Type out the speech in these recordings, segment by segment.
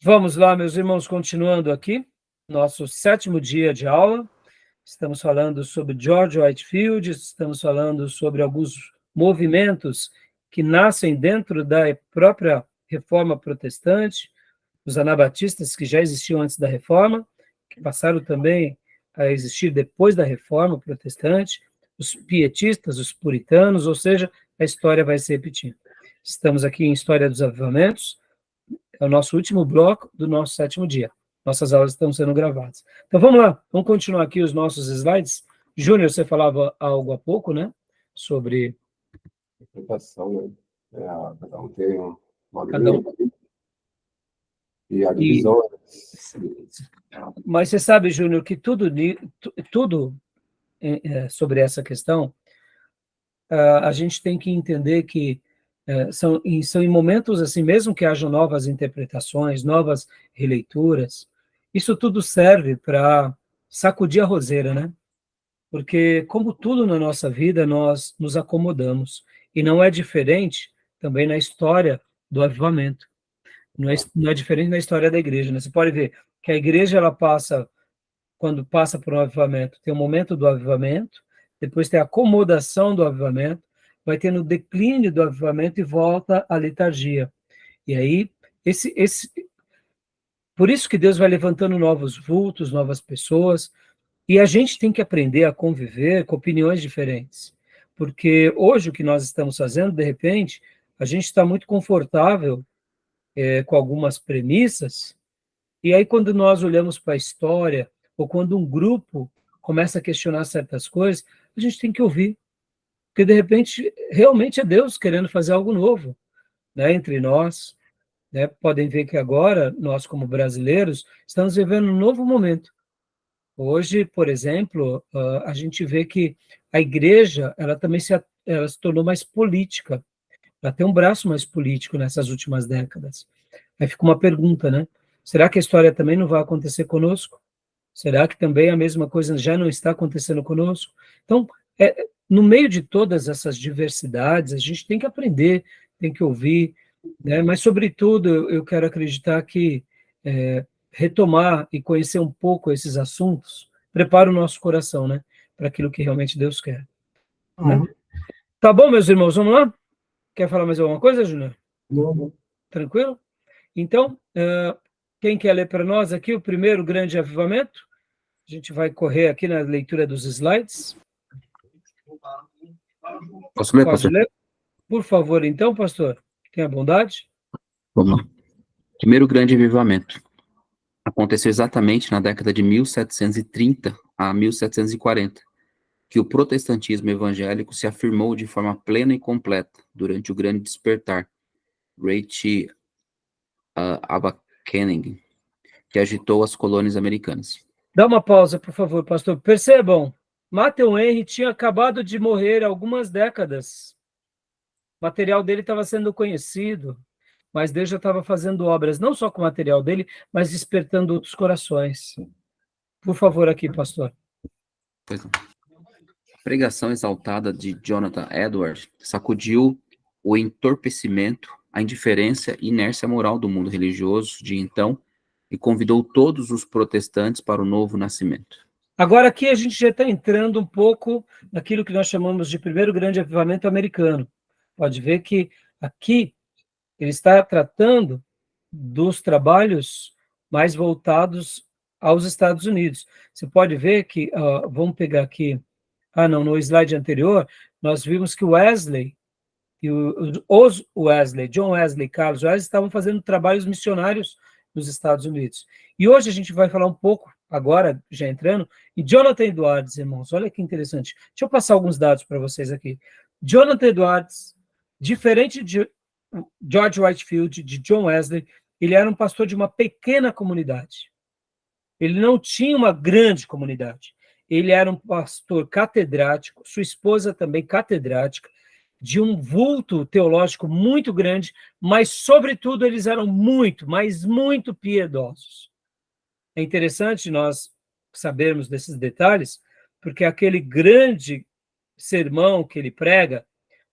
Vamos lá, meus irmãos, continuando aqui, nosso 7º dia de aula. Estamos falando sobre George Whitefield, estamos falando sobre alguns movimentos que nascem dentro da própria Reforma Protestante, os anabatistas que já existiam antes da Reforma, que passaram também a existir depois da Reforma Protestante, os pietistas, os puritanos, ou seja, a história vai se repetindo. Estamos aqui em História dos Avivamentos, é o nosso último bloco do nosso 7º dia. Nossas aulas estão sendo gravadas. Então vamos lá, vamos continuar aqui os nossos slides. Júnior, você falava algo há pouco, né? Sobre... Interpretação, né? Cada um tem uma Cada um. grande... E a divisão... Mas você sabe, Júnior, que tudo sobre essa questão, a gente tem que entender que são em momentos assim, mesmo que hajam novas interpretações, novas releituras, isso tudo serve para sacudir a roseira, né? Porque, como tudo na nossa vida, nós nos acomodamos. E não é diferente também na história do avivamento. Não é diferente na história da igreja, né? Você pode ver que a igreja, ela passa, quando passa por um avivamento, tem o momento do avivamento, depois tem a acomodação do avivamento, vai tendo o declínio do avivamento e volta à letargia. E aí, por isso que Deus vai levantando novos vultos, novas pessoas, e a gente tem que aprender a conviver com opiniões diferentes. Porque hoje o que nós estamos fazendo, de repente, a gente está muito confortável com algumas premissas, e aí quando nós olhamos para a história, ou quando um grupo começa a questionar certas coisas, a gente tem que ouvir. Porque, de repente, realmente é Deus querendo fazer algo novo, né, entre nós. Né? Podem ver que agora, nós como brasileiros, estamos vivendo um novo momento. Hoje, por exemplo, a gente vê que a igreja, ela também ela se tornou mais política, ela tem um braço mais político nessas últimas décadas. Aí fica uma pergunta, né? Será que a história também não vai acontecer conosco? Será que também a mesma coisa já não está acontecendo conosco? Então, no meio de todas essas diversidades, a gente tem que aprender, tem que ouvir, né? Mas, sobretudo, eu quero acreditar que retomar e conhecer um pouco esses assuntos prepara o nosso coração, né? Para aquilo que realmente Deus quer. Né? Tá bom, meus irmãos, vamos lá? Quer falar mais alguma coisa, Júnior? Não. Tranquilo? Então, quem quer ler para nós aqui o primeiro grande avivamento? A gente vai correr aqui na leitura dos slides. Posso ler, Pode pastor? ler? Por favor, então, pastor. Tenha bondade. Vamos lá. Primeiro grande avivamento. Aconteceu exatamente na década de 1730 a 1740, que o protestantismo evangélico se afirmou de forma plena e completa durante o grande despertar, Great Awakening, que agitou as colônias americanas. Dá uma pausa, por favor, pastor. Percebam, Matthew Henry tinha acabado de morrer há algumas décadas. O material dele estava sendo conhecido, mas Deus já estava fazendo obras, não só com o material dele, mas despertando outros corações. Por favor, aqui, pastor. Pois não. A pregação exaltada de Jonathan Edwards sacudiu o entorpecimento, a indiferença e inércia moral do mundo religioso de então e convidou todos os protestantes para o novo nascimento. Agora aqui a gente já está entrando um pouco naquilo que nós chamamos de primeiro grande avivamento americano. Pode ver que aqui ele está tratando dos trabalhos mais voltados aos Estados Unidos. Você pode ver que, vamos pegar aqui, no slide anterior, nós vimos que Wesley, e os Wesley, John Wesley, Carlos Wesley, estavam fazendo trabalhos missionários nos Estados Unidos. E hoje a gente vai falar um pouco, agora, já entrando, em Jonathan Edwards, irmãos. Olha que interessante. Deixa eu passar alguns dados para vocês aqui. Jonathan Edwards, diferente de George Whitefield, de John Wesley, ele era um pastor de uma pequena comunidade. Ele não tinha uma grande comunidade. Ele era um pastor catedrático, sua esposa também catedrática, de um vulto teológico muito grande, mas, sobretudo, eles eram muito, mas muito piedosos. É interessante nós sabermos desses detalhes, porque aquele grande sermão que ele prega,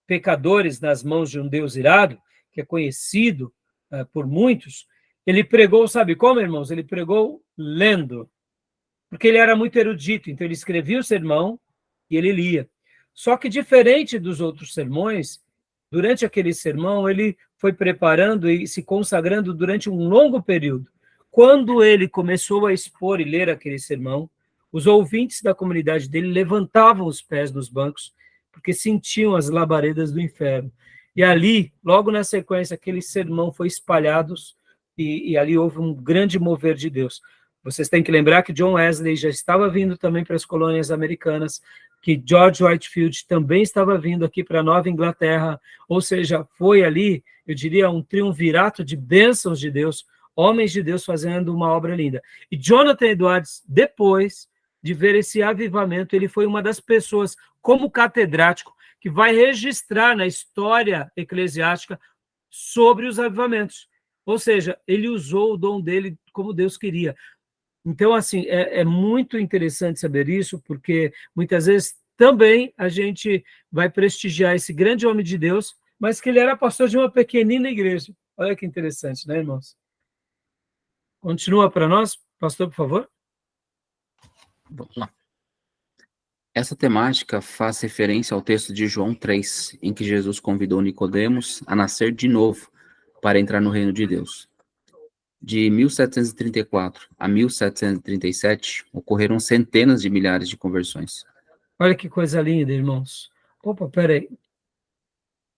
Pecadores nas mãos de um Deus irado, que é conhecido por muitos, Ele pregou, sabe como, irmãos? Ele pregou lendo, porque ele era muito erudito, então ele escrevia o sermão e ele lia. Só que diferente dos outros sermões, durante aquele sermão, ele foi preparando e se consagrando durante um longo período. Quando ele começou a expor e ler aquele sermão, os ouvintes da comunidade dele levantavam os pés nos bancos, porque sentiam as labaredas do inferno. E ali, logo na sequência, aquele sermão foi espalhado e ali houve um grande mover de Deus. Vocês têm que lembrar que John Wesley já estava vindo também para as colônias americanas, que George Whitefield também estava vindo aqui para a Nova Inglaterra, ou seja, foi ali, eu diria, um triunvirato de bênçãos de Deus, homens de Deus fazendo uma obra linda. E Jonathan Edwards, depois de ver esse avivamento, ele foi uma das pessoas, como catedrático, que vai registrar na história eclesiástica sobre os avivamentos. Ou seja, ele usou o dom dele como Deus queria. Então, assim, é muito interessante saber isso, porque muitas vezes também a gente vai prestigiar esse grande homem de Deus, mas que ele era pastor de uma pequenina igreja. Olha que interessante, né, irmãos? Continua para nós, pastor, por favor. Vamos lá. Essa temática faz referência ao texto de João 3, em que Jesus convidou Nicodemos a nascer de novo para entrar no reino de Deus. De 1734 a 1737, ocorreram centenas de milhares de conversões. Olha que coisa linda, irmãos. Opa, peraí,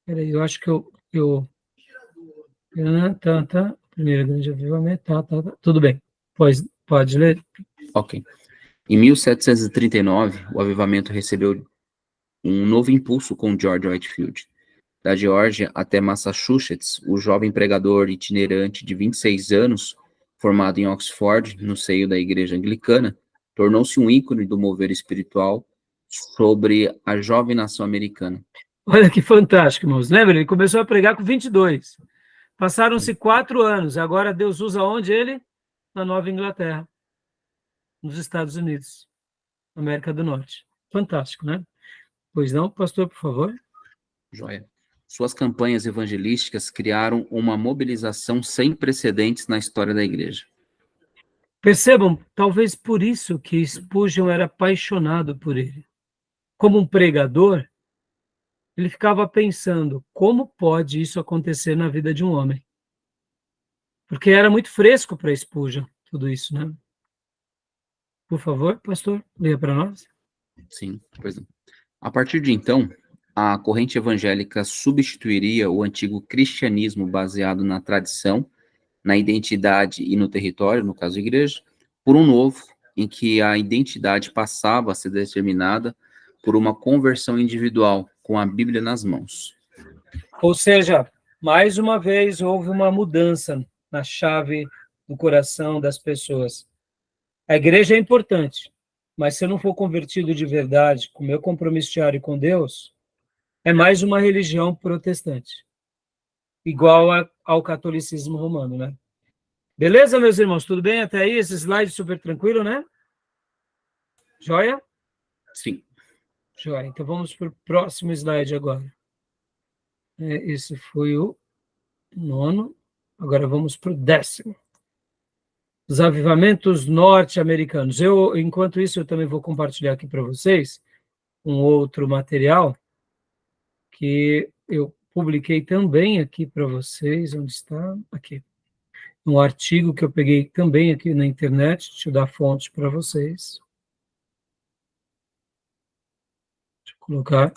eu acho que eu... Tá. Primeiro grande avivamento, tá. Tudo bem, pois, pode ler. Ok. Em 1739, o avivamento recebeu um novo impulso com George Whitefield. Da Geórgia até Massachusetts, o jovem pregador itinerante de 26 anos, formado em Oxford, no seio da igreja anglicana, tornou-se um ícone do mover espiritual sobre a jovem nação americana. Olha que fantástico, irmãos. Lembra? Ele começou a pregar com 22. Passaram-se 4 anos. Agora Deus usa onde ele? Na Nova Inglaterra, nos Estados Unidos, América do Norte. Fantástico, né? Pois não, pastor, por favor. Joia. Suas campanhas evangelísticas criaram uma mobilização sem precedentes na história da igreja. Percebam, talvez por isso que Spurgeon era apaixonado por ele. Como um pregador, ele ficava pensando, como pode isso acontecer na vida de um homem? Porque era muito fresco para Spurgeon, tudo isso, né? Por favor, pastor, leia para nós. Sim, pois não. A partir de então, a corrente evangélica substituiria o antigo cristianismo baseado na tradição, na identidade e no território, no caso igreja, por um novo, em que a identidade passava a ser determinada por uma conversão individual, com a Bíblia nas mãos. Ou seja, mais uma vez houve uma mudança na chave do coração das pessoas. A igreja é importante, mas se eu não for convertido de verdade, com meu compromisso diário com Deus, é mais uma religião protestante, igual ao catolicismo romano, né? Beleza, meus irmãos? Tudo bem até aí? Esse slide super tranquilo, né? Joia? Sim. Joia. Então vamos para o próximo slide agora. Esse foi o 9º. Agora vamos para o 10º. Os avivamentos norte-americanos. Enquanto isso, eu também vou compartilhar aqui para vocês um outro material que eu publiquei também aqui para vocês. Onde está? Aqui. Um artigo que eu peguei também aqui na internet. Deixa eu dar a fonte para vocês. Deixa eu colocar.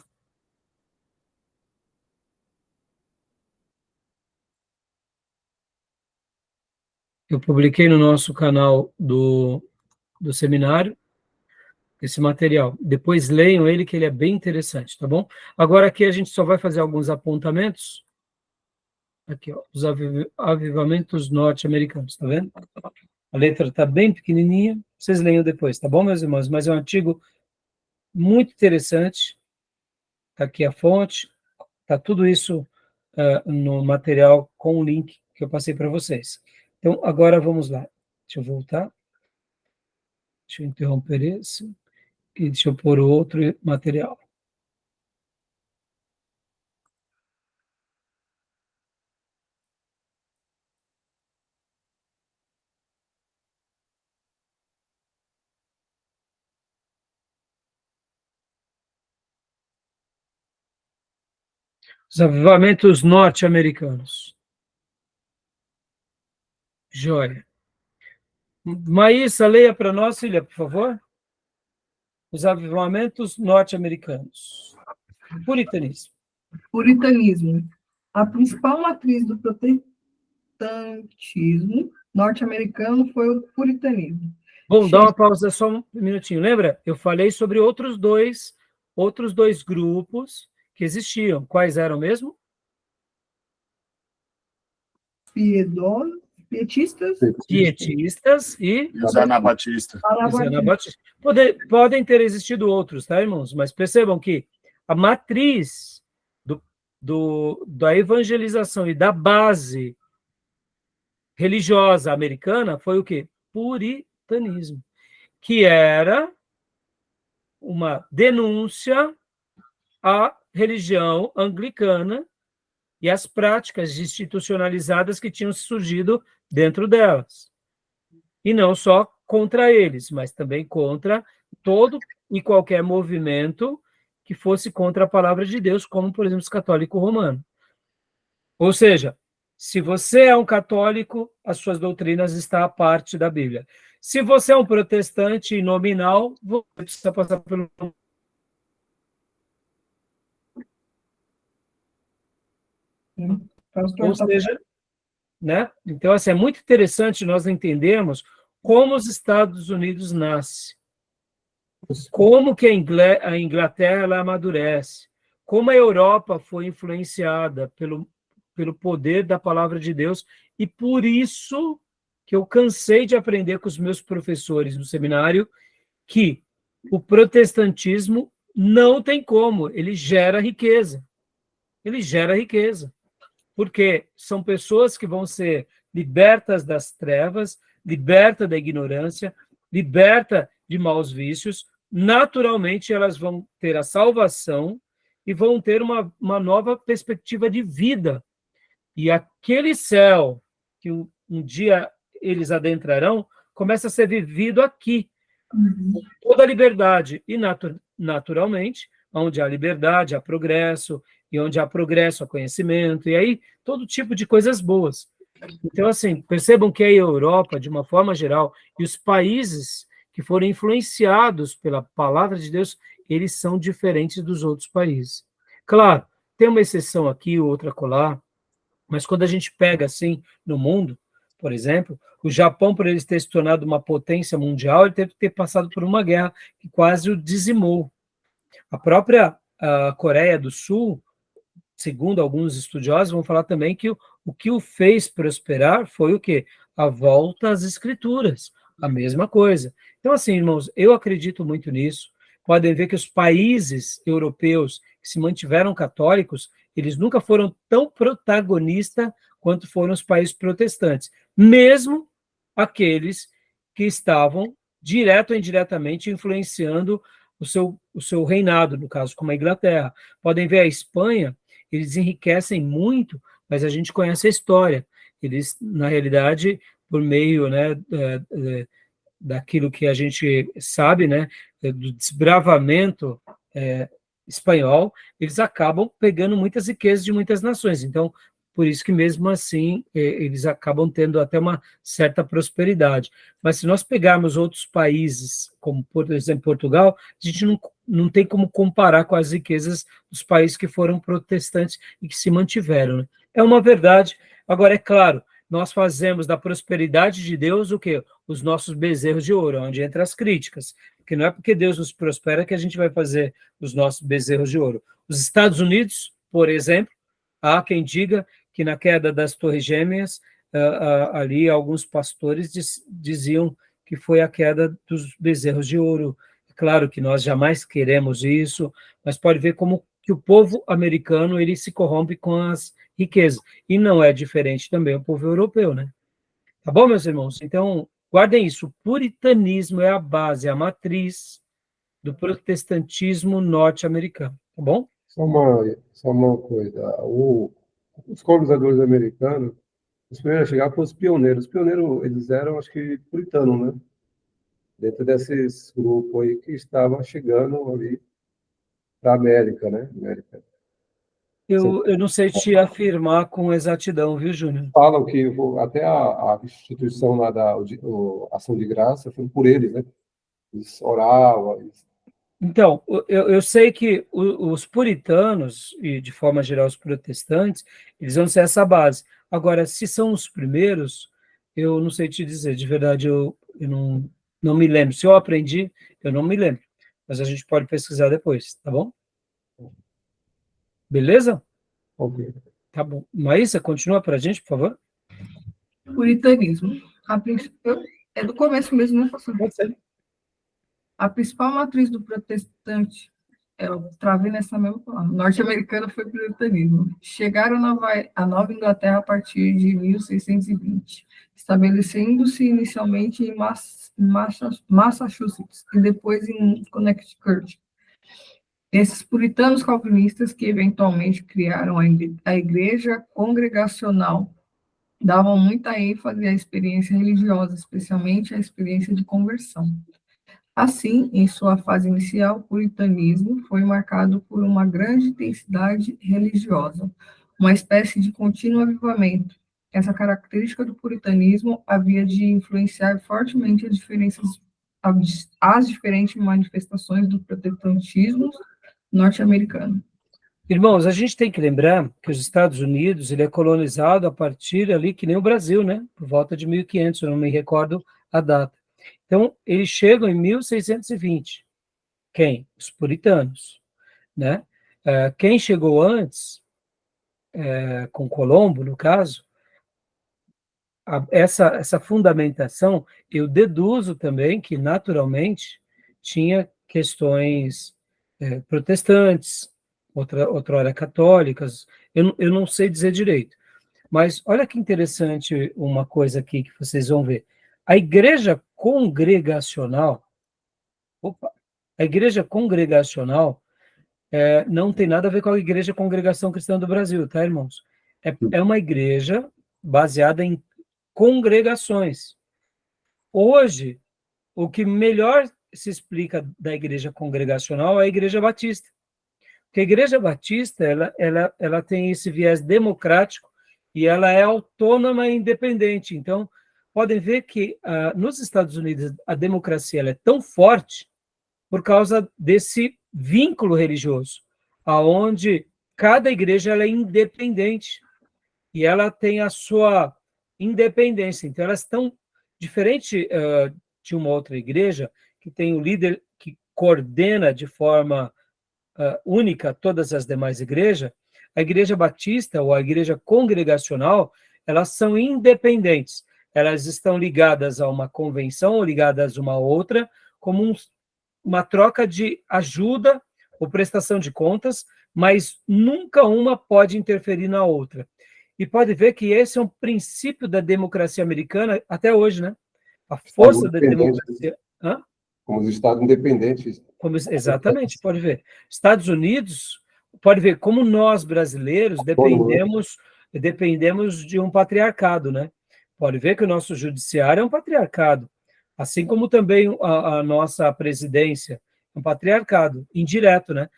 Eu publiquei no nosso canal do seminário esse material. Depois leiam ele, que ele é bem interessante, tá bom? Agora aqui a gente só vai fazer alguns apontamentos. Aqui, ó, os avivamentos norte-americanos, tá vendo? A letra está bem pequenininha, vocês leiam depois, tá bom, meus irmãos? Mas é um artigo muito interessante. Tá aqui a fonte, tá tudo isso no material com o link que eu passei para vocês. Então, agora vamos lá. Deixa eu voltar. Deixa eu interromper esse. E deixa eu pôr o outro material. Os avivamentos norte-americanos. Joia. Maísa, leia para nós, filha, por favor. Os avivamentos norte-americanos. Puritanismo. Puritanismo. A principal matriz do protestantismo norte-americano foi o puritanismo. Bom, dá uma pausa só um minutinho. Lembra? Eu falei sobre outros dois grupos que existiam. Quais eram mesmo? Pietistas. Pietistas e Os anabatistas. os anabatistas. Podem ter existido outros, tá, irmãos? Mas percebam que a matriz da evangelização e da base religiosa americana foi o quê? Puritanismo, que era uma denúncia à religião anglicana e às práticas institucionalizadas que tinham surgido dentro delas. E não só contra eles, mas também contra todo e qualquer movimento que fosse contra a palavra de Deus, como, por exemplo, os católicos romanos. Ou seja, se você é um católico, as suas doutrinas estão à parte da Bíblia. Se você é um protestante nominal, você precisa passar pelo... Ou seja, né? Então, assim, é muito interessante nós entendermos como os Estados Unidos nascem, como que a Inglaterra ela amadurece, como a Europa foi influenciada pelo poder da palavra de Deus, e por isso que eu cansei de aprender com os meus professores no seminário que o protestantismo não tem como, ele gera riqueza. Ele gera riqueza. Porque são pessoas que vão ser libertas das trevas, libertas da ignorância, libertas de maus vícios, naturalmente elas vão ter a salvação e vão ter uma nova perspectiva de vida. E aquele céu que um dia eles adentrarão, começa a ser vivido aqui, com toda a liberdade. E naturalmente, onde há liberdade, há progresso, e onde há progresso, há conhecimento, e aí todo tipo de coisas boas. Então, assim, percebam que a Europa, de uma forma geral, e os países que foram influenciados pela palavra de Deus, eles são diferentes dos outros países. Claro, tem uma exceção aqui, outra acolá, mas quando a gente pega, assim, no mundo, por exemplo, o Japão, por ele ter se tornado uma potência mundial, ele teve que ter passado por uma guerra que quase o dizimou. A própria Coreia do Sul, segundo alguns estudiosos, vão falar também que o que o fez prosperar foi o quê? A volta às escrituras, a mesma coisa. Então, assim, irmãos, eu acredito muito nisso. Podem ver que os países europeus que se mantiveram católicos, eles nunca foram tão protagonistas quanto foram os países protestantes, mesmo aqueles que estavam, direto ou indiretamente, influenciando o seu reinado, no caso, como a Inglaterra. Podem ver a Espanha, eles enriquecem muito, mas a gente conhece a história. Eles, na realidade, por meio, né, daquilo que a gente sabe, né, do desbravamento espanhol, eles acabam pegando muitas riquezas de muitas nações. Então, por isso que mesmo assim eles acabam tendo até uma certa prosperidade. Mas se nós pegarmos outros países, como por exemplo Portugal, a gente não tem como comparar com as riquezas dos países que foram protestantes e que se mantiveram, né? É uma verdade. Agora, é claro, nós fazemos da prosperidade de Deus o quê? Os nossos bezerros de ouro, onde entra as críticas. Porque não é porque Deus nos prospera que a gente vai fazer os nossos bezerros de ouro. Os Estados Unidos, por exemplo, há quem diga que na queda das Torres Gêmeas, ali alguns pastores diziam que foi a queda dos bezerros de ouro. Claro que nós jamais queremos isso, mas pode ver como que o povo americano ele se corrompe com as riquezas. E não é diferente também o povo europeu, né? Tá bom, meus irmãos? Então, guardem isso. O puritanismo é a base, a matriz do protestantismo norte-americano. Tá bom? Só uma coisa. Os colonizadores americanos, os primeiros a chegar foram os pioneiros. Os pioneiros, eles eram, acho que, puritanos, né? Dentro desses grupos aí que estavam chegando ali para a América, né? América. Eu não sei te afirmar com exatidão, viu, Júnior? Falam que até a instituição lá Ação de Graça foi por eles, né? Eles oravam. Então, eu sei que os puritanos, e de forma geral os protestantes, eles vão ser essa base. Agora, se são os primeiros, eu não sei te dizer, de verdade, eu não me lembro. Se eu aprendi, eu não me lembro. Mas a gente pode pesquisar depois, tá bom? Beleza? Ok. Tá bom. Maísa, continua para a gente, por favor. Puritanismo. É do começo mesmo, né, pastor? Pode ser. A principal matriz do protestante, eu travei nessa mesma palavra, norte-americana foi o puritanismo. Chegaram a Nova Inglaterra a partir de 1620, estabelecendo-se inicialmente em Massachusetts e depois em Connecticut. Esses puritanos calvinistas, que eventualmente criaram a igreja congregacional, davam muita ênfase à experiência religiosa, especialmente à experiência de conversão. Assim, em sua fase inicial, o puritanismo foi marcado por uma grande intensidade religiosa, uma espécie de contínuo avivamento. Essa característica do puritanismo havia de influenciar fortemente as diferentes manifestações do protestantismo norte-americano. Irmãos, a gente tem que lembrar que os Estados Unidos ele é colonizado a partir ali, que nem o Brasil, né? Por volta de 1500, eu não me recordo a data. Então, eles chegam em 1620. Quem? Os puritanos, né? Quem chegou antes, com Colombo, no caso, essa fundamentação, eu deduzo também que, naturalmente, tinha questões protestantes, outrora católicas, eu não sei dizer direito. Mas olha que interessante uma coisa aqui que vocês vão ver. A igreja congregacional, a igreja congregacional não tem nada a ver com a Igreja Congregação Cristã do Brasil, tá, irmãos? É uma igreja baseada em congregações. Hoje, o que melhor se explica da igreja congregacional é a Igreja Batista. Porque a Igreja Batista ela tem esse viés democrático e ela é autônoma e independente. Então, podem ver que nos Estados Unidos a democracia ela é tão forte por causa desse vínculo religioso, aonde cada igreja ela é independente e ela tem a sua independência. Então, elas estão diferente de uma outra igreja que tem o líder que coordena de forma única todas as demais igrejas. A igreja batista ou a igreja congregacional, elas são independentes. Elas estão ligadas a uma convenção ou ligadas a uma outra, como uma troca de ajuda ou prestação de contas, mas nunca uma pode interferir na outra. E pode ver que esse é um princípio da democracia americana até hoje, né? A força da democracia. Hã? Como os estados independentes. Exatamente, pode ver. Estados Unidos, pode ver como nós brasileiros dependemos de um patriarcado, né? Pode ver que o nosso judiciário é um patriarcado, assim como também a nossa presidência é um patriarcado indireto, né?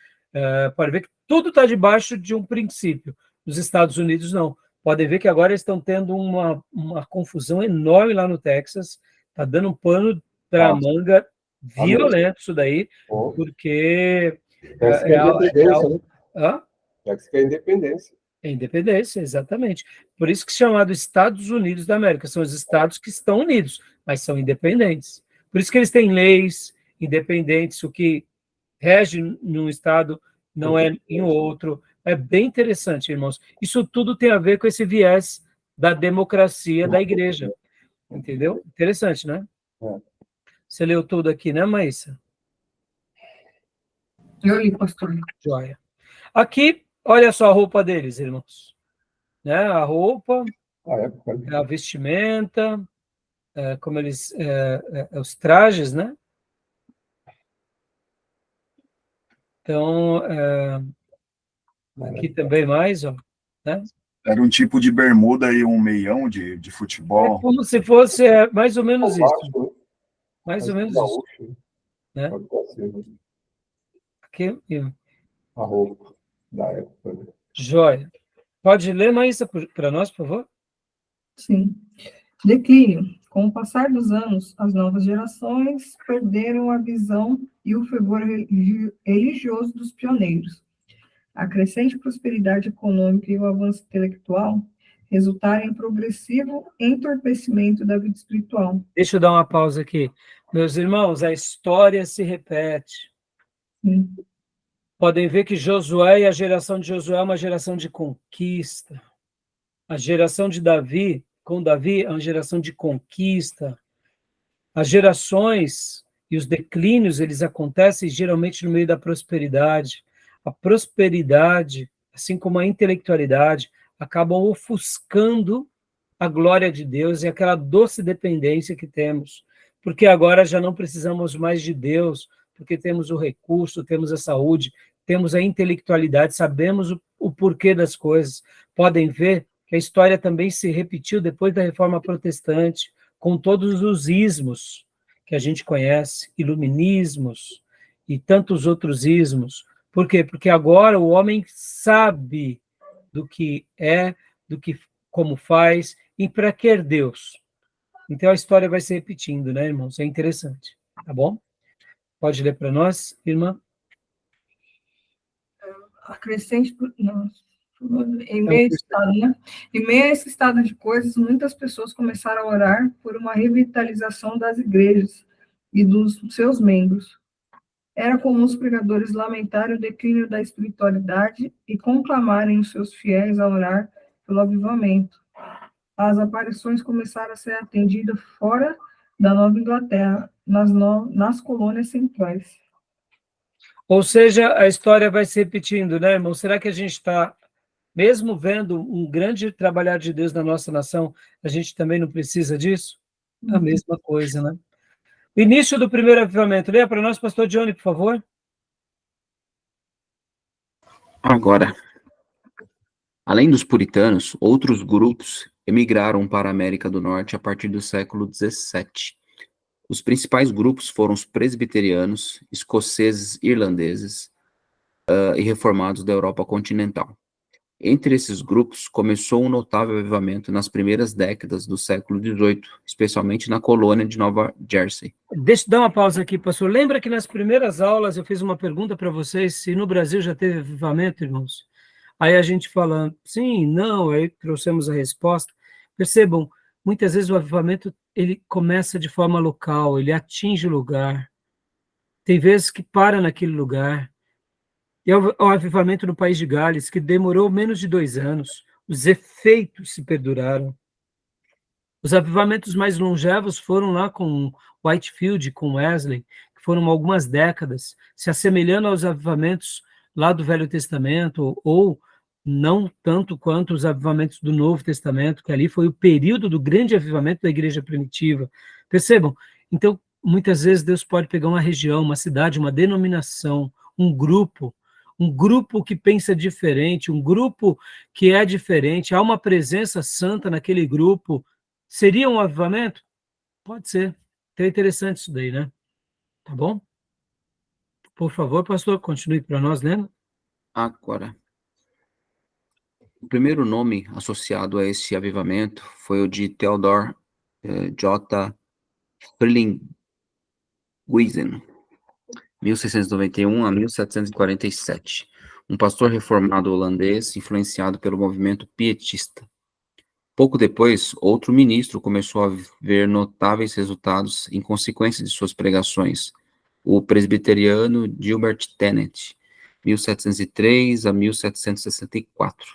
Pode ver que tudo está debaixo de um princípio. Nos Estados Unidos, não. Pode ver que agora estão tendo uma confusão enorme lá no Texas, está dando um pano para a manga violento isso daí, porque é independência, né? Hã? É que é independência. É independência, exatamente. Por isso que é chamado Estados Unidos da América, são os estados que estão unidos, mas são independentes. Por isso que eles têm leis independentes, o que rege num estado não é em outro. É bem interessante, irmãos. Isso tudo tem a ver com esse viés da democracia da igreja. Entendeu? Interessante, né? Você leu tudo aqui, né, Maísa? Eu li, pastor. Joia. Aqui, olha só a roupa deles, irmãos. Né? A roupa, a vestimenta, como eles, os trajes, né? Então, aqui também mais, ó, né? Era um tipo de bermuda e um meião de futebol. É como se fosse mais ou menos isso. Mais ou menos isso. Né? Aqui, a roupa da época. Joia. Pode ler, Maísa, para nós, por favor? Sim. Declínio. Com o passar dos anos, as novas gerações perderam a visão e o fervor religioso dos pioneiros. A crescente prosperidade econômica e o avanço intelectual resultaram em progressivo entorpecimento da vida espiritual. Deixa eu dar uma pausa aqui. Meus irmãos, a história se repete. Sim. Podem ver que Josué e a geração de Josué é uma geração de conquista. A geração de Davi, com Davi, é uma geração de conquista. As gerações e os declínios, eles acontecem geralmente no meio da prosperidade. A prosperidade, assim como a intelectualidade, acabam ofuscando a glória de Deus e aquela doce dependência que temos. Porque agora já não precisamos mais de Deus, porque temos o recurso, temos a saúde, temos a intelectualidade, sabemos o porquê das coisas. Podem ver que a história também se repetiu depois da Reforma Protestante, com todos os ismos que a gente conhece, iluminismos e tantos outros ismos. Por quê? Porque agora o homem sabe do que é, do que como faz e para que Deus. Então a história vai se repetindo, né, irmãos? É interessante, tá bom? Pode ler para nós, irmã? A crescente... Em meio a esse estado de coisas, muitas pessoas começaram a orar por uma revitalização das igrejas e dos seus membros. Era comum os pregadores lamentarem o declínio da espiritualidade e conclamarem os seus fiéis a orar pelo avivamento. As aparições começaram a ser atendidas fora da Nova Inglaterra, nas colônias centrais. Ou seja, a história vai se repetindo, né, irmão? Será que a gente está, mesmo vendo um grande trabalhar de Deus na nossa nação, a gente também não precisa disso? A mesma coisa, né? Início do primeiro avivamento. Leia para nós, pastor Johnny, por favor. Agora, além dos puritanos, outros grupos emigraram para a América do Norte a partir do século XVII. Os principais grupos foram os presbiterianos, escoceses, irlandeses e reformados da Europa continental. Entre esses grupos, começou um notável avivamento nas primeiras décadas do século XVIII, especialmente na colônia de Nova Jersey. Deixa eu dar uma pausa aqui, pastor. Lembra que nas primeiras aulas eu fiz uma pergunta para vocês se no Brasil já teve avivamento, irmãos? Aí a gente falando, sim, não, aí trouxemos a resposta. Percebam, muitas vezes o avivamento ele começa de forma local, ele atinge o lugar. Tem vezes que para naquele lugar. E o avivamento no país de Gales, que demorou menos de 2 anos, os efeitos se perduraram. Os avivamentos mais longevos foram lá com Whitefield, com Wesley, que foram algumas décadas, se assemelhando aos avivamentos lá do Velho Testamento, ou não tanto quanto os avivamentos do Novo Testamento, que ali foi o período do grande avivamento da igreja primitiva. Percebam? Então, muitas vezes Deus pode pegar uma região, uma cidade, uma denominação, um grupo que pensa diferente, um grupo que é diferente, há uma presença santa naquele grupo. Seria um avivamento? Pode ser. Então é interessante isso daí, né? Tá bom? Por favor, pastor, continue para nós, lendo. Agora, o primeiro nome associado a esse avivamento foi o de Theodor J. Frelinghuysen, 1691 a 1747, um pastor reformado holandês influenciado pelo movimento pietista. Pouco depois, outro ministro começou a ver notáveis resultados em consequência de suas pregações, o presbiteriano Gilbert Tennent, 1703 a 1764.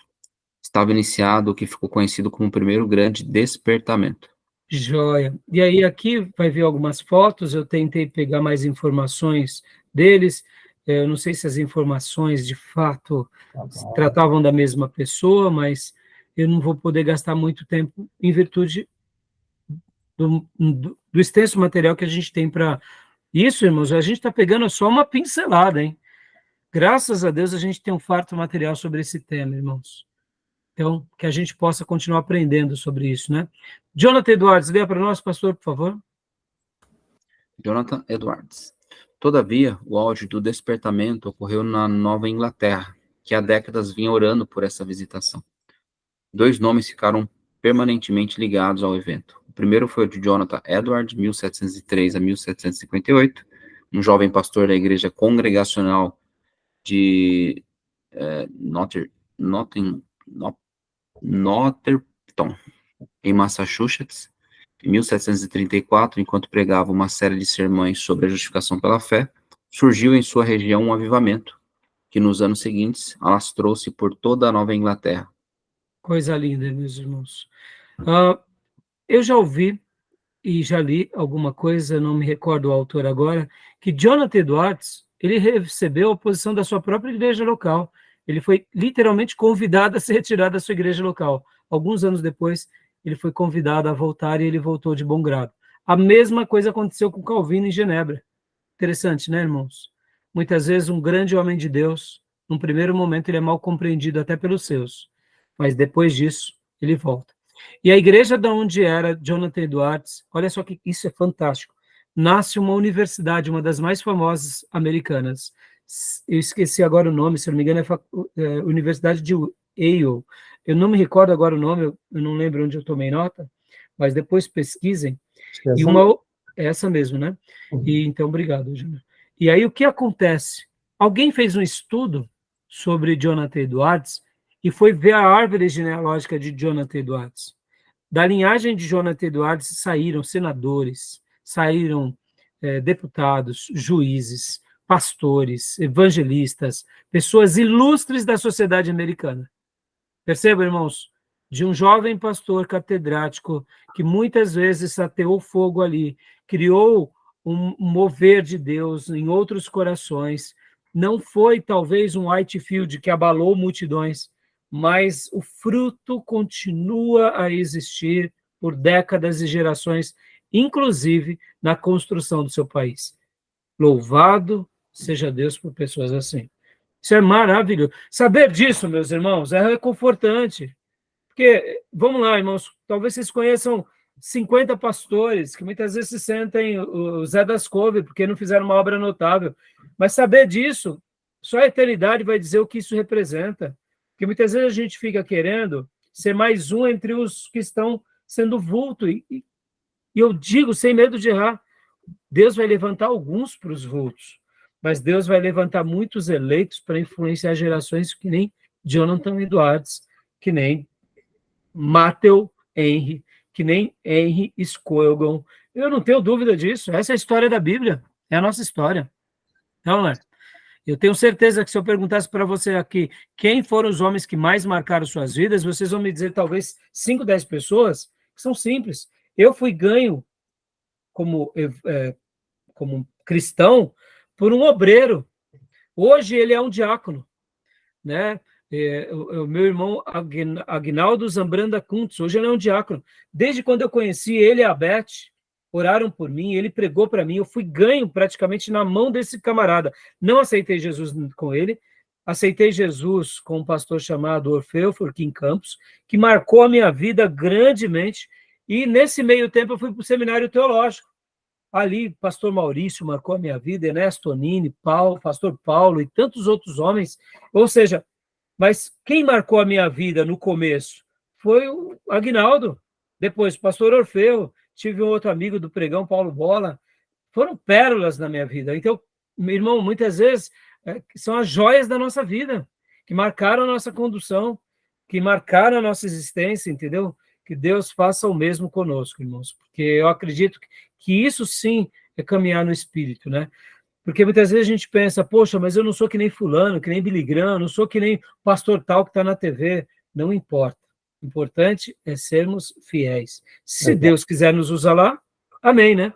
Estava iniciado o que ficou conhecido como o primeiro grande despertamento. Joia. E aí aqui vai ver algumas fotos, eu tentei pegar mais informações deles, eu não sei se as informações de fato se tratavam da mesma pessoa, mas eu não vou poder gastar muito tempo em virtude do extenso material que a gente tem para isso, irmãos. A gente está pegando só uma pincelada, hein? Graças a Deus a gente tem um farto material sobre esse tema, irmãos. Então, que a gente possa continuar aprendendo sobre isso, né? Jonathan Edwards, leia para nós, pastor, por favor. Jonathan Edwards. Todavia, o auge do despertamento ocorreu na Nova Inglaterra, que há décadas vinha orando por essa visitação. 2 nomes ficaram permanentemente ligados ao evento. O primeiro foi o de Jonathan Edwards, 1703 a 1758, um jovem pastor da igreja congregacional de Northampton, em Massachusetts, em 1734, enquanto pregava uma série de sermões sobre a justificação pela fé, surgiu em sua região um avivamento, que nos anos seguintes alastrou-se por toda a Nova Inglaterra. Coisa linda, meus irmãos. Eu já ouvi e já li alguma coisa, não me recordo o autor agora, que Jonathan Edwards, ele recebeu a oposição da sua própria igreja local. Ele foi literalmente convidado a se retirar da sua igreja local. Alguns anos depois, ele foi convidado a voltar e ele voltou de bom grado. A mesma coisa aconteceu com Calvino em Genebra. Interessante, né, irmãos? Muitas vezes um grande homem de Deus, num primeiro momento, ele é mal compreendido até pelos seus, mas depois disso, ele volta. E a igreja de onde era Jonathan Edwards, olha só que isso é fantástico, nasce uma universidade, uma das mais famosas americanas. Eu esqueci agora o nome, se não me engano, é Universidade de Yale. Eu não me recordo agora o nome, eu não lembro onde eu tomei nota, mas depois pesquisem. E essa mesmo, né? E então, obrigado, Júnior. E aí, o que acontece? Alguém fez um estudo sobre Jonathan Edwards e foi ver a árvore genealógica de Jonathan Edwards. Da linhagem de Jonathan Edwards saíram senadores, saíram deputados, juízes, pastores, evangelistas, pessoas ilustres da sociedade americana. Percebam, irmãos? De um jovem pastor catedrático que muitas vezes ateou fogo ali, criou um mover de Deus em outros corações. Não foi, talvez, um Whitefield que abalou multidões, mas o fruto continua a existir por décadas e gerações, inclusive na construção do seu país. Louvado seja Deus por pessoas assim. Isso é maravilhoso. Saber disso, meus irmãos, é reconfortante. Porque, vamos lá, irmãos, talvez vocês conheçam 50 pastores que muitas vezes se sentem o Zé das Couve, porque não fizeram uma obra notável. Mas saber disso, só a eternidade vai dizer o que isso representa. Porque muitas vezes a gente fica querendo ser mais um entre os que estão sendo vulto. E eu digo, sem medo de errar, Deus vai levantar alguns para os vultos, mas Deus vai levantar muitos eleitos para influenciar gerações que nem Jonathan Edwards, que nem Matthew Henry, que nem Henry Scoggin. Eu não tenho dúvida disso. Essa é a história da Bíblia. É a nossa história. Não é? Eu tenho certeza que se eu perguntasse para você aqui quem foram os homens que mais marcaram suas vidas, vocês vão me dizer talvez 5, 10 pessoas que são simples. Eu fui ganho como cristão por um obreiro. Hoje ele é um diácono, né? O meu irmão Agnaldo Zambranda Kuntz, hoje ele é um diácono. Desde quando eu conheci ele e a Beth, oraram por mim, ele pregou para mim, eu fui ganho praticamente na mão desse camarada. Não aceitei Jesus com ele, aceitei Jesus com um pastor chamado Orfeu Forquim Campos, que marcou a minha vida grandemente, e nesse meio tempo eu fui para o seminário teológico. Ali, pastor Maurício marcou a minha vida, Ernesto Tonini, pastor Paulo e tantos outros homens. Ou seja, mas quem marcou a minha vida no começo foi o Agnaldo. Depois, o pastor Orfeu, tive um outro amigo do pregão, Paulo Bola. Foram pérolas na minha vida. Então, meu irmão, muitas vezes são as joias da nossa vida, que marcaram a nossa condução, que marcaram a nossa existência, entendeu? Que Deus faça o mesmo conosco, irmãos, porque eu acredito que isso sim é caminhar no Espírito, né? Porque muitas vezes a gente pensa, poxa, mas eu não sou que nem fulano, que nem Billy Graham, não sou que nem pastor tal que está na TV. Não importa. O importante é sermos fiéis. Se Deus quiser nos usar lá, amém, né?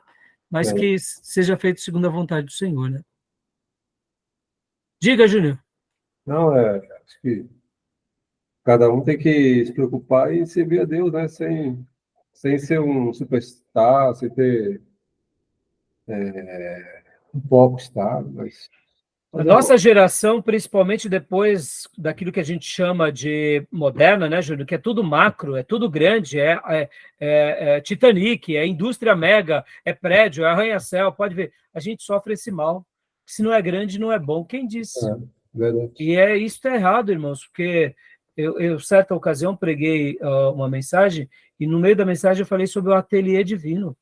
Mas que seja feito segundo a vontade do Senhor, né? Diga, Júnior. Não, acho que cada um tem que se preocupar em servir a Deus, né? Sem ser um superstar, sem ter um popstar, mas... A nossa geração, principalmente depois daquilo que a gente chama de moderna, né, Júlio? Que é tudo macro, é tudo grande, é Titanic, é indústria mega, é prédio, é arranha-céu, pode ver. A gente sofre esse mal. Se não é grande, não é bom. Quem disse? Verdade. E isso está errado, irmãos, porque eu, certa ocasião, preguei uma mensagem, e no meio da mensagem eu falei sobre o ateliê divino.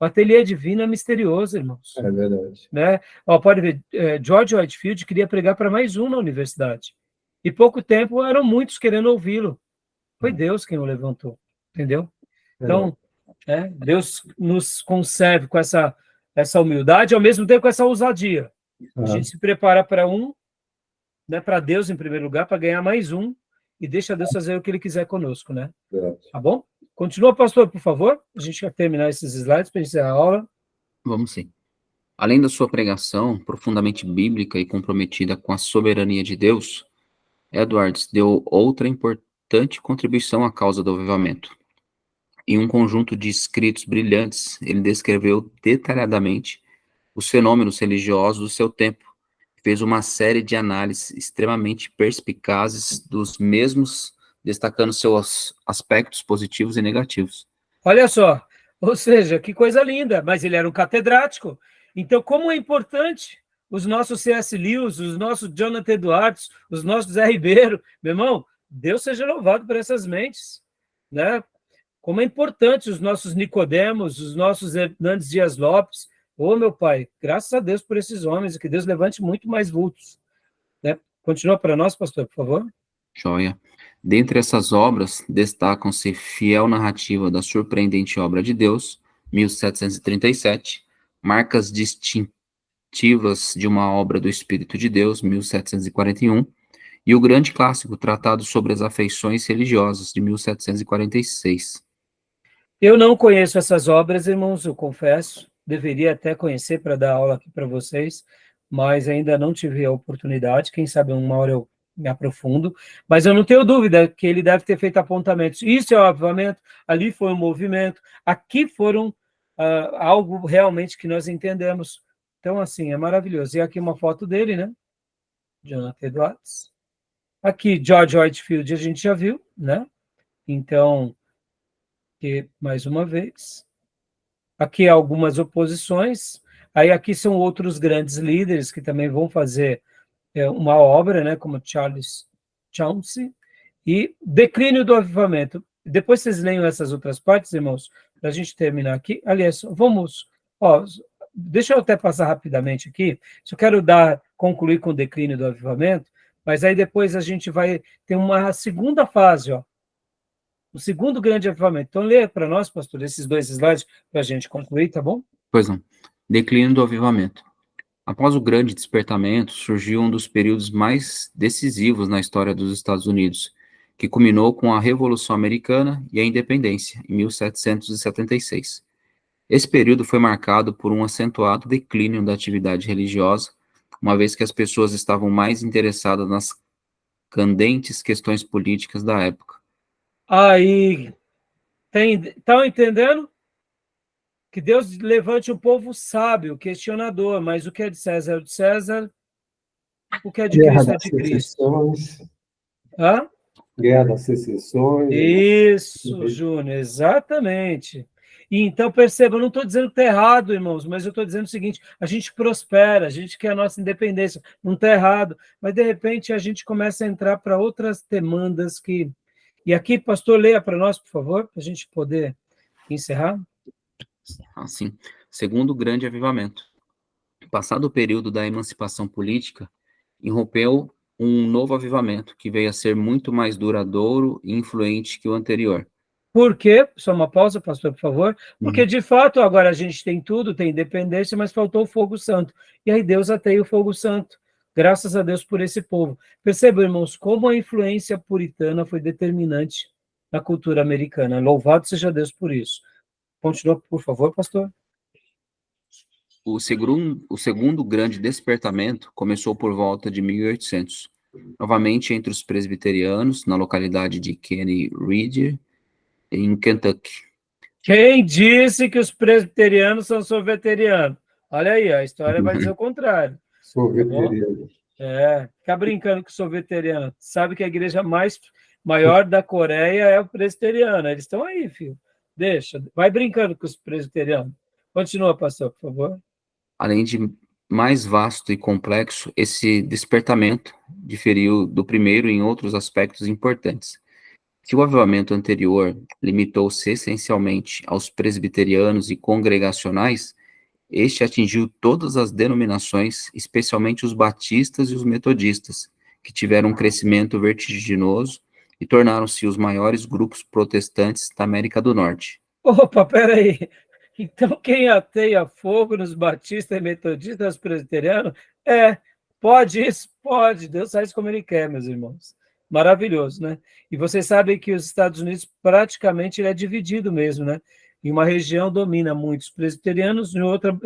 O ateliê divino é misterioso, irmãos. É verdade. Né? Pode ver, George Whitefield queria pregar para mais um na universidade. E pouco tempo eram muitos querendo ouvi-lo. Foi Deus quem o levantou, entendeu? Então, Deus nos conserve com essa humildade, ao mesmo tempo com essa ousadia. A gente se prepara para né, para Deus em primeiro lugar, para ganhar mais um, e deixa Deus fazer o que Ele quiser conosco, né? Tá bom? Continua, pastor, por favor. A gente vai terminar esses slides para encerrar a aula. Vamos sim. Além da sua pregação profundamente bíblica e comprometida com a soberania de Deus, Edwards deu outra importante contribuição à causa do avivamento. Em um conjunto de escritos brilhantes, ele descreveu detalhadamente os fenômenos religiosos do seu tempo, fez uma série de análises extremamente perspicazes dos mesmos, destacando seus aspectos positivos e negativos. Olha só, ou seja, que coisa linda, mas ele era um catedrático. Então, como é importante os nossos C.S. Lewis, os nossos Jonathan Edwards, os nossos Zé Ribeiro, meu irmão, Deus seja louvado por essas mentes, né? Como é importante os nossos Nicodemos, os nossos Hernandes Dias Lopes. Ô, meu pai, graças a Deus por esses homens, e que Deus levante muito mais vultos. Né? Continua para nós, pastor, por favor. Joia. Dentre essas obras, destacam-se Fiel Narrativa da Surpreendente Obra de Deus, 1737, Marcas Distintivas de uma Obra do Espírito de Deus, 1741, e o grande clássico Tratado sobre as Afeições Religiosas, de 1746. Eu não conheço essas obras, irmãos, eu confesso. Deveria até conhecer para dar aula aqui para vocês, mas ainda não tive a oportunidade. Quem sabe uma hora eu me aprofundo. Mas eu não tenho dúvida que ele deve ter feito apontamentos. Isso é o avivamento, ali foi um movimento, aqui foram algo realmente que nós entendemos. Então, assim, é maravilhoso. E aqui uma foto dele, né? Jonathan Edwards. Aqui, George Whitefield, a gente já viu, né? Então, mais uma vez. Aqui algumas oposições. Aí aqui são outros grandes líderes que também vão fazer uma obra, né? Como Charles Chauncey. E Declínio do Avivamento. Depois vocês leiam essas outras partes, irmãos, para a gente terminar aqui. Aliás, vamos... deixa eu até passar rapidamente aqui. Só quero concluir com o Declínio do Avivamento, mas aí depois a gente vai ter uma segunda fase, o segundo grande avivamento. Então, lê para nós, pastor, esses dois slides para a gente concluir, tá bom? Pois não. Declínio do avivamento. Após o grande despertamento, surgiu um dos períodos mais decisivos na história dos Estados Unidos, que culminou com a Revolução Americana e a Independência, em 1776. Esse período foi marcado por um acentuado declínio da atividade religiosa, uma vez que as pessoas estavam mais interessadas nas candentes questões políticas da época. Aí, estão entendendo? Que Deus levante um povo sábio, questionador, mas o que é de César é de César, o que é de Cristo é de Cristo. Hã? Guerra das Secessões. Isso, Júnior, exatamente. E então, perceba, eu não estou dizendo que está errado, irmãos, mas eu estou dizendo o seguinte, a gente prospera, a gente quer a nossa independência, não está errado, mas de repente a gente começa a entrar para outras demandas que... E aqui, pastor, leia para nós, por favor, para a gente poder encerrar. Assim, segundo o grande avivamento. Passado o período da emancipação política, irrompeu um novo avivamento que veio a ser muito mais duradouro e influente que o anterior. Por quê? Só uma pausa, pastor, por favor. Porque, de fato, agora a gente tem tudo, tem independência, mas faltou o fogo santo. E aí Deus ateia o fogo santo. Graças a Deus por esse povo. Percebam, irmãos, como a influência puritana foi determinante na cultura americana. Louvado seja Deus por isso. Continua, por favor, pastor. O segundo grande despertamento começou por volta de 1800, novamente entre os presbiterianos, na localidade de Kenny Reed, em Kentucky. Quem disse que os presbiterianos são sorveterianos? Olha aí, a história vai dizer o contrário. Sorveteriano. Fica brincando com sorveteriano. Sabe que a igreja maior da Coreia é o presbiteriano. Eles estão aí, filho. Deixa. Vai brincando com os presbiterianos. Continua, pastor, por favor. Além de mais vasto e complexo, esse despertamento diferiu do primeiro em outros aspectos importantes. Se o avivamento anterior limitou-se essencialmente aos presbiterianos e congregacionais, este atingiu todas as denominações, especialmente os batistas e os metodistas, que tiveram um crescimento vertiginoso e tornaram-se os maiores grupos protestantes da América do Norte. Opa, peraí. Então, quem ateia fogo nos batistas e metodistas presbiterianos, pode isso? Pode. Deus faz como ele quer, meus irmãos. Maravilhoso, né? E vocês sabem que os Estados Unidos, praticamente, ele é dividido mesmo, né? Em uma região domina muitos presbiterianos, em outra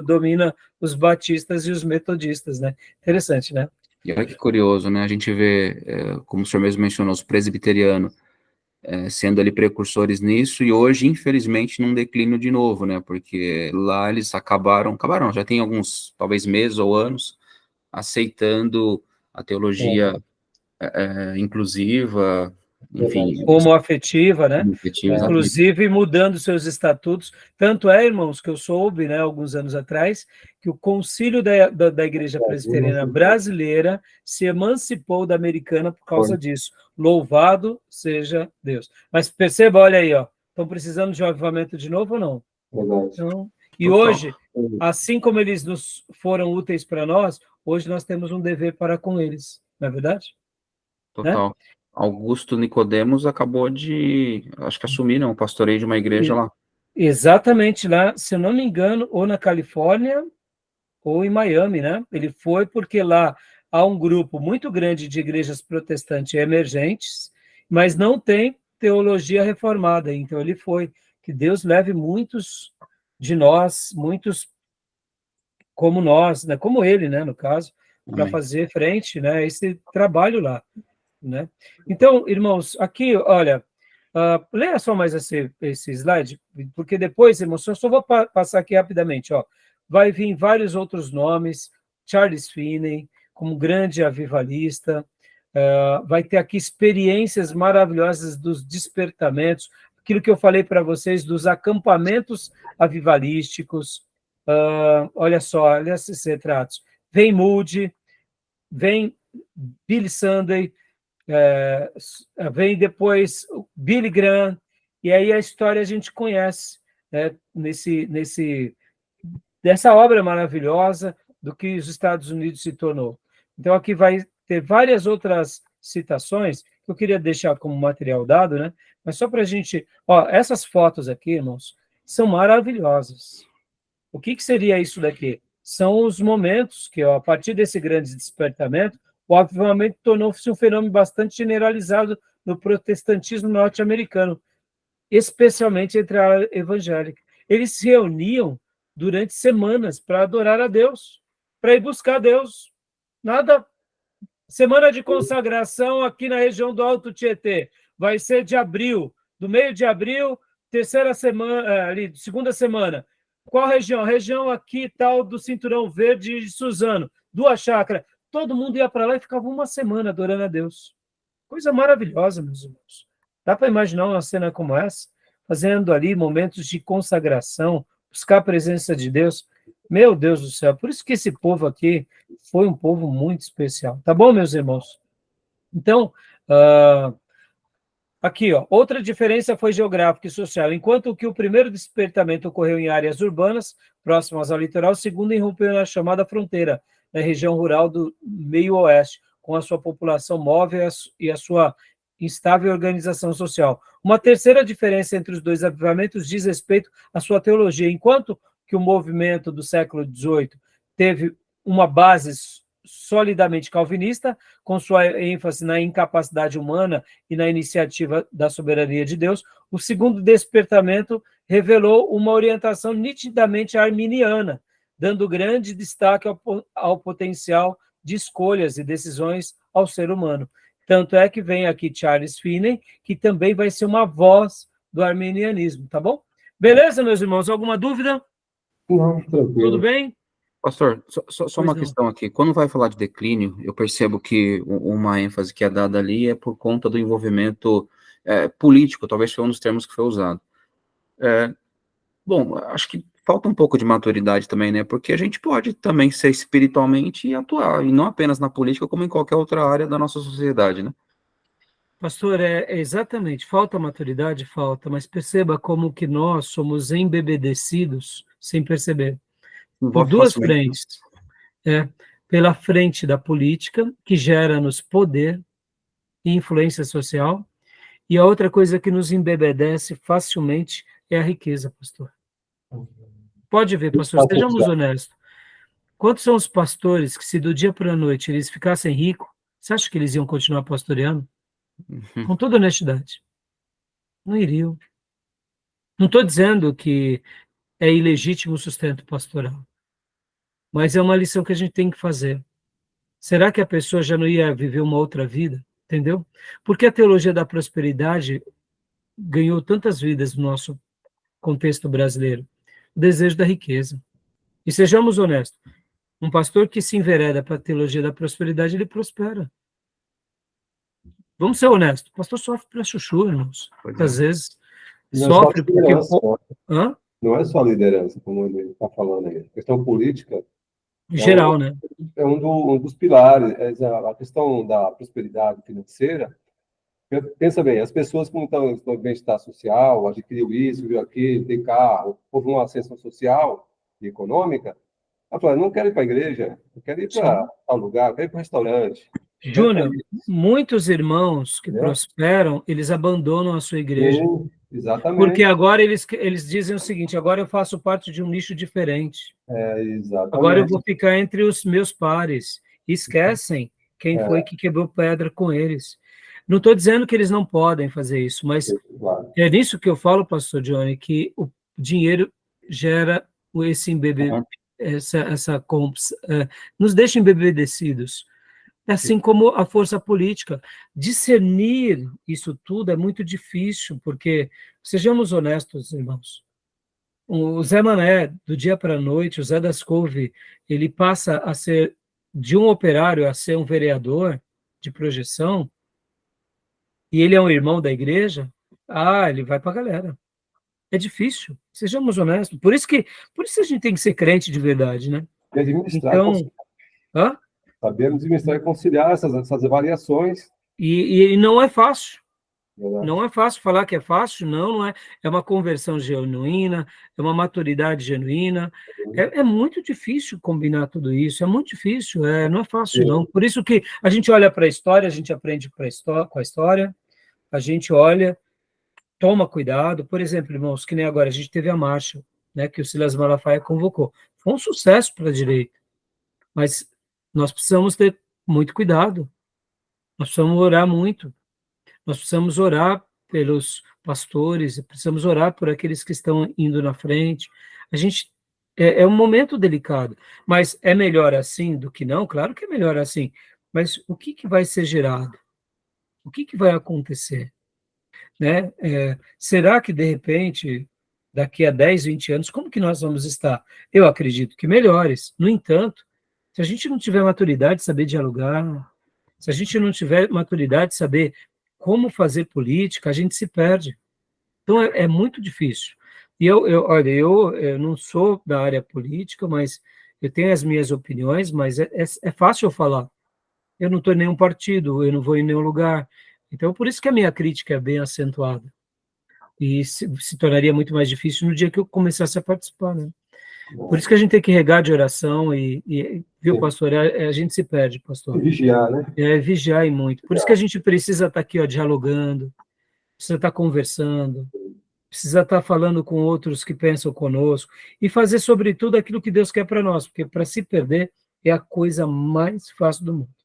domina os batistas e os metodistas, né? Interessante, né? E olha que curioso, né? A gente vê, como o senhor mesmo mencionou, os presbiterianos sendo ali precursores nisso, e hoje, infelizmente, num declínio de novo, né? Porque lá eles acabaram, já tem alguns, talvez meses ou anos, aceitando a teologia inclusiva, enfim, Homoafetiva, né? exatamente. Inclusive mudando seus estatutos. Tanto é, irmãos, que eu soube, né, alguns anos atrás, que o Concílio da Igreja Presbiteriana Brasileira se emancipou da americana por causa disso. Louvado seja Deus. Mas perceba, olha aí, ó, estão precisando de um avivamento de novo ou não? Então, e hoje, assim como eles nos foram úteis para nós, hoje nós temos um dever para com eles, não é verdade? Total. Né? Augusto Nicodemos acabou de, acho que assumir, né, o pastoreio de uma igreja lá. Exatamente lá, se eu não me engano, ou na Califórnia ou em Miami, né? Ele foi porque lá há um grupo muito grande de igrejas protestantes emergentes, mas não tem teologia reformada, então ele foi. Que Deus leve muitos de nós, muitos como nós, né? Como ele, né, no caso, para fazer frente, né, a esse trabalho lá. Né? Então, irmãos, aqui, olha, leia só mais esse slide, porque depois, irmãos, eu só vou passar aqui rapidamente, ó. Vai vir vários outros nomes, Charles Finney, como grande avivalista, vai ter aqui experiências maravilhosas dos despertamentos, aquilo que eu falei para vocês dos acampamentos avivalísticos, olha só, olha esses retratos, vem Moody, vem Billy Sunday, vem depois Billy Graham, e aí a história a gente conhece, né, dessa obra maravilhosa do que os Estados Unidos se tornou. Então, aqui vai ter várias outras citações que eu queria deixar como material dado, né? Mas só para a gente... essas fotos aqui, irmãos, são maravilhosas. O que seria isso daqui? São os momentos que, a partir desse grande despertamento, o avivamento tornou-se um fenômeno bastante generalizado no protestantismo norte-americano, especialmente entre a área evangélica. Eles se reuniam durante semanas para adorar a Deus, para ir buscar Deus. Nada. Semana de consagração aqui na região do Alto Tietê. Vai ser de abril, do meio de abril, terceira semana, segunda semana. Qual região? Região aqui, tal, do Cinturão Verde de Suzano, do Chácara. Todo mundo ia para lá e ficava uma semana adorando a Deus. Coisa maravilhosa, meus irmãos. Dá para imaginar uma cena como essa? Fazendo ali momentos de consagração, buscar a presença de Deus. Meu Deus do céu, por isso que esse povo aqui foi um povo muito especial. Tá bom, meus irmãos? Então, aqui, ó, outra diferença foi geográfica e social. Enquanto que o primeiro despertamento ocorreu em áreas urbanas, próximas ao litoral, o segundo irrompeu na chamada fronteira, na região rural do meio-oeste, com a sua população móvel e a sua instável organização social. Uma terceira diferença entre os dois avivamentos diz respeito à sua teologia. Enquanto que o movimento do século XVIII teve uma base solidamente calvinista, com sua ênfase na incapacidade humana e na iniciativa da soberania de Deus, o segundo despertamento revelou uma orientação nitidamente arminiana, dando grande destaque ao potencial de escolhas e decisões ao ser humano. Tanto é que vem aqui Charles Finney, que também vai ser uma voz do arminianismo, tá bom? Beleza, meus irmãos? Alguma dúvida? Não, tranquilo. Tudo bem? Pastor, só uma questão aqui. Quando vai falar de declínio, eu percebo que uma ênfase que é dada ali é por conta do envolvimento político, talvez foi um dos termos que foi usado. Bom, acho que falta um pouco de maturidade também, né? Porque a gente pode também ser espiritualmente e atuar, e não apenas na política, como em qualquer outra área da nossa sociedade, né? Pastor, é exatamente, falta maturidade, falta, mas perceba como que nós somos embebedecidos sem perceber. Por Envolve duas facilmente, né? frentes. Pela frente da política, que gera-nos poder e influência social, e a outra coisa que nos embebedece facilmente é a riqueza, pastor. Pode ver, pastor, sejamos honestos. Quantos são os pastores que, se do dia para a noite eles ficassem ricos, você acha que eles iam continuar pastoreando? Com toda honestidade. Não iriam. Não estou dizendo que é ilegítimo o sustento pastoral, mas é uma lição que a gente tem que fazer. Será que a pessoa já não ia viver uma outra vida? Entendeu? Porque a teologia da prosperidade ganhou tantas vidas no nosso contexto brasileiro. O desejo da riqueza. E sejamos honestos, um pastor que se envereda para a teologia da prosperidade, ele prospera. Vamos ser honestos, o pastor sofre para chuchu, irmãos. Às vezes Não é só sofre porque... liderança, Hã? não é só liderança, como ele está falando aí. A questão política Em geral, né? é um dos pilares, a questão da prosperidade financeira. Pensa bem, as pessoas que estão no bem-estar social, adquiriu isso, viu aquilo, tem carro, houve uma ascensão social e econômica, ela fala, não quero ir para a igreja, eu quero ir para tal lugar, eu quero ir para o restaurante. Júnior, muitos irmãos que Entendeu? prosperam, eles abandonam a sua igreja. Sim, exatamente. Porque agora eles dizem o seguinte, agora eu faço parte de um nicho diferente. Exatamente. Agora eu vou ficar entre os meus pares. Esquecem quem foi que quebrou pedra com eles. Não estou dizendo que eles não podem fazer isso, mas Claro. é nisso que eu falo, pastor Johnny, que o dinheiro gera esse nos deixa embebedecidos. Assim como a força política. Discernir isso tudo é muito difícil, porque, sejamos honestos, irmãos, o Zé Mané, do dia para a noite, o Zé das Couve, ele passa a ser, de um operário, a ser um vereador de projeção, e ele é um irmão da igreja, ele vai para a galera. É difícil, sejamos honestos. Por isso a gente tem que ser crente de verdade, né? E administrar, Então, saber administrar e conciliar essas variações. E não é fácil. Né? Não é fácil falar que é fácil, não é. É uma conversão genuína, é uma maturidade genuína. É muito difícil combinar tudo isso, é muito difícil, não é fácil, não. Por isso que a gente olha para a história, a gente aprende com a história, a gente olha, toma cuidado. Por exemplo, irmãos, que nem agora, a gente teve a marcha, né, que o Silas Malafaia convocou. Foi um sucesso para a direita, mas nós precisamos ter muito cuidado, nós precisamos orar muito. Nós precisamos orar pelos pastores, precisamos orar por aqueles que estão indo na frente. A gente é um momento delicado, mas é melhor assim do que não? Claro que é melhor assim. Mas o que vai ser gerado? O que vai acontecer? Né? Será que, de repente, daqui a 10, 20 anos, como que nós vamos estar? Eu acredito que melhores. No entanto, se a gente não tiver maturidade de saber dialogar, se a gente não tiver maturidade de saber como fazer política, a gente se perde. Então, é muito difícil. E olha, eu não sou da área política, mas eu tenho as minhas opiniões, mas é fácil eu falar. Eu não estou em nenhum partido, eu não vou em nenhum lugar. Então, por isso que a minha crítica é bem acentuada. E se tornaria muito mais difícil no dia que eu começasse a participar, né? Por isso que a gente tem que regar de oração viu, pastor? A gente se perde, pastor. E vigiar, né? Vigiar e muito. Por isso que a gente precisa estar aqui, dialogando, precisa estar conversando, precisa estar falando com outros que pensam conosco e fazer, sobretudo, aquilo que Deus quer para nós, porque para se perder é a coisa mais fácil do mundo.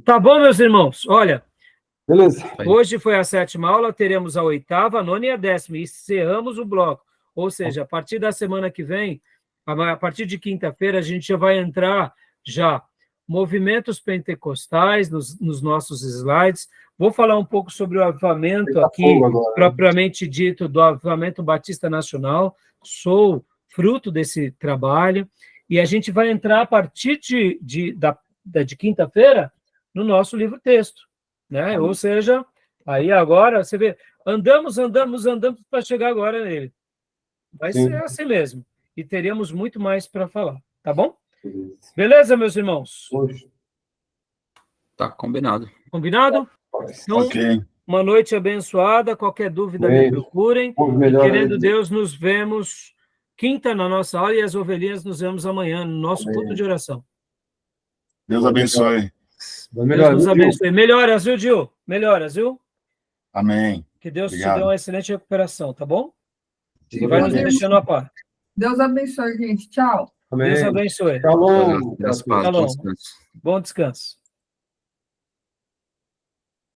Tá bom, meus irmãos? Olha, beleza. Hoje foi a 7ª aula, teremos a 8ª, a 9ª e a 10ª, e encerramos o bloco. Ou seja, a partir da semana que vem, a partir de quinta-feira, a gente já vai entrar movimentos pentecostais nos nossos slides. Vou falar um pouco sobre o avivamento aqui, propriamente dito, do Avivamento Batista Nacional. Sou fruto desse trabalho. E a gente vai entrar, a partir de quinta-feira, no nosso livro-texto. Né? Ou seja, aí agora, você vê, andamos para chegar agora nele. Vai ser assim mesmo. e teríamos muito mais para falar, tá bom? Beleza. Beleza, meus irmãos? Hoje, Tá combinado. Combinado? Então, Ok. uma noite abençoada. Qualquer dúvida, me Bem, procurem. vamos E, melhor querendo aí. Deus, nos vemos quinta na nossa aula e as ovelhinhas nos vemos amanhã no nosso Amém. culto de oração. Deus abençoe. Vai Deus melhorar, nos viu, Gil? abençoe. Melhoras, viu, Gil? Melhoras, viu? Amém. Que Deus te dê Obrigado. uma excelente recuperação, tá bom? E Deus vai nos abençoe. deixando a par. Deus abençoe, gente. Tchau. Deus Amém. abençoe. Shalom. Graças a Deus, Shalom. descanso. Bom descanso.